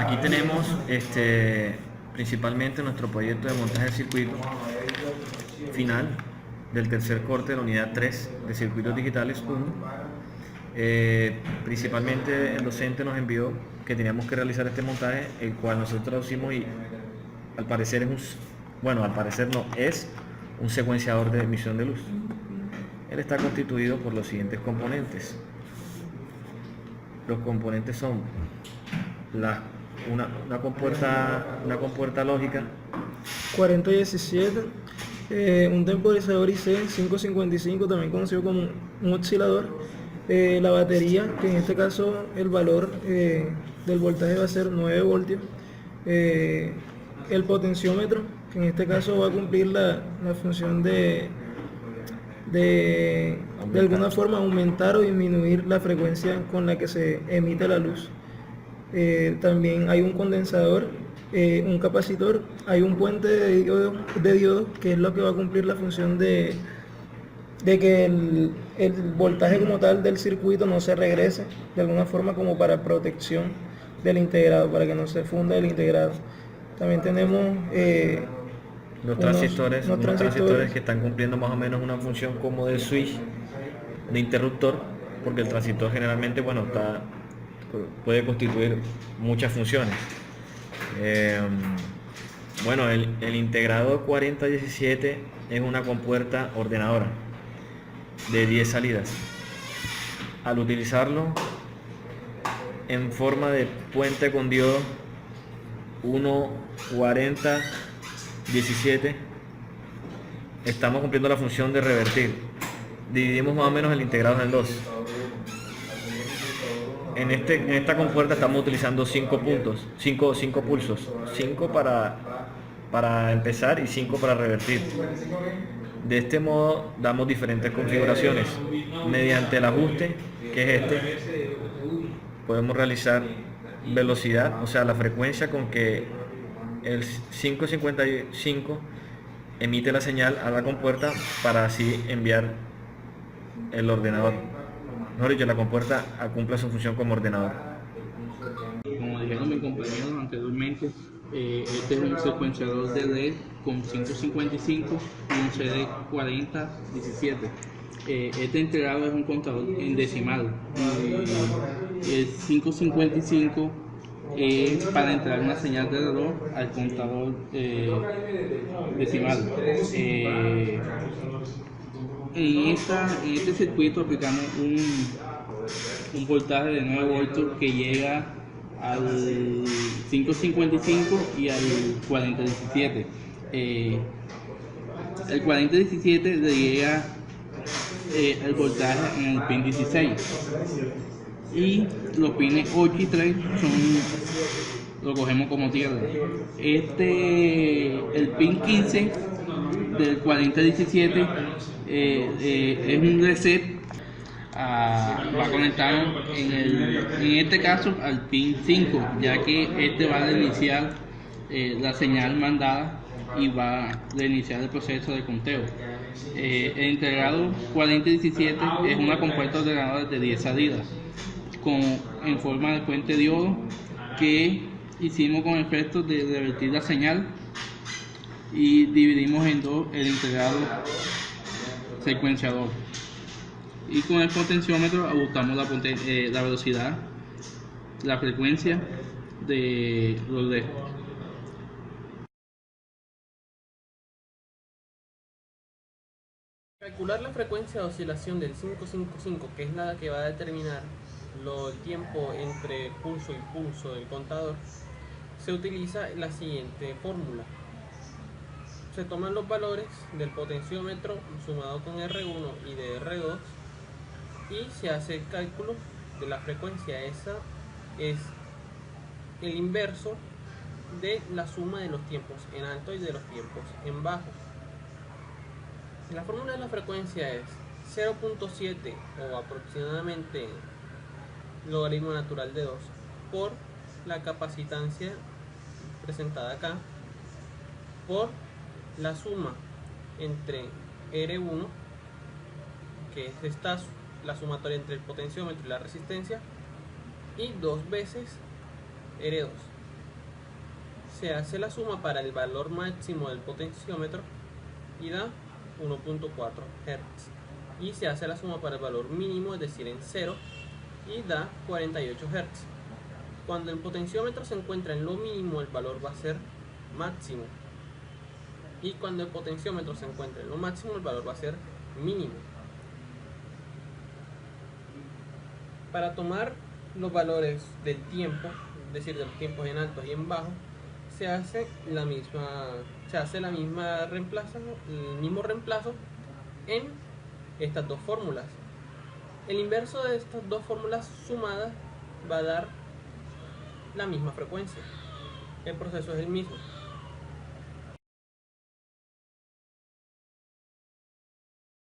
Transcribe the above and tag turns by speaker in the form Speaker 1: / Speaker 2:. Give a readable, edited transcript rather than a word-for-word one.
Speaker 1: Aquí tenemos principalmente nuestro proyecto de montaje del circuito final del tercer corte de la unidad 3 de circuitos digitales 1. Principalmente el docente nos envió que teníamos que realizar este montaje, el cual nosotros traducimos y al parecer es un secuenciador de emisión de luz. Él está constituido por los siguientes componentes. Los componentes son una compuerta lógica,
Speaker 2: 4017, un temporizador IC 555, también conocido como un oscilador, la batería, que en este caso el valor del voltaje va a ser 9 voltios, el potenciómetro, que en este caso va a cumplir la función de alguna forma aumentar o disminuir la frecuencia con la que se emite la luz. También hay un condensador, un capacitor, hay un puente de diodo, que es lo que va a cumplir la función de que el voltaje como tal del circuito no se regrese de alguna forma, como para protección del integrado, para que no se funda el integrado. También tenemos
Speaker 1: unos transistores que están cumpliendo más o menos una función como de switch, de interruptor, porque el transistor generalmente puede constituir muchas funciones. El integrado 4017 es una compuerta ordenadora de 10 salidas. Al utilizarlo en forma de puente con diodo 14017, estamos cumpliendo la función de revertir. Dividimos más o menos el integrado en dos. En esta compuerta estamos utilizando 5 pulsos, 5 para empezar y 5 para revertir. De este modo damos diferentes configuraciones. Mediante el ajuste, que es podemos realizar velocidad, o sea, la frecuencia con que el 555 emite la señal a la compuerta para así enviar el ordenador. Mejor dicho, la compuerta cumple su función como ordenador.
Speaker 3: Como dijeron mis compañeros anteriormente, este es un secuenciador de LED con 555 y un CD 4017. Este integrado es un contador en decimal. El 555 es para entregar una señal de reloj al contador decimal. En este circuito aplicamos un voltaje de 9 voltios que llega al 555 y al 4017. El 4017 le llega el voltaje en el pin 16 y los pines 8 y 3 lo cogemos como tierra. El pin 15 del 4017 es un reset, va conectado en este caso al pin 5, ya que este va a iniciar la señal mandada y va a iniciar el proceso de conteo. El integrado 4017 es una compuerta ordenadora de 10 salidas en forma de puente diodo, que hicimos con efecto de revertir la señal, y dividimos en dos el integrado secuenciador, y con el potenciómetro ajustamos la velocidad, la frecuencia de los LED.
Speaker 4: Calcular la frecuencia de oscilación del 555, que es la que va a determinar el tiempo entre pulso y pulso del contador, se utiliza la siguiente fórmula. Se toman los valores del potenciómetro sumado con R1 y de R2 y se hace el cálculo de la frecuencia. Esa es el inverso de la suma de los tiempos en alto y de los tiempos en bajo. La fórmula de la frecuencia es 0.7 o aproximadamente logaritmo natural de 2 por la capacitancia presentada acá por la suma entre R1, que es la sumatoria entre el potenciómetro y la resistencia, y 2 veces R2. se hace la suma para el valor máximo del potenciómetro y da 1.4 Hz. Y se hace la suma para el valor mínimo, es decir, en 0, y da 48 Hz. Cuando el potenciómetro se encuentra en lo mínimo, el valor va a ser máximo. Y cuando el potenciómetro se encuentra en lo máximo, el valor va a ser mínimo. Para tomar los valores del tiempo, es decir, de los tiempos en altos y en bajos, se hace el mismo reemplazo en estas dos fórmulas. El inverso de estas dos fórmulas sumadas va a dar la misma frecuencia. El proceso es el mismo.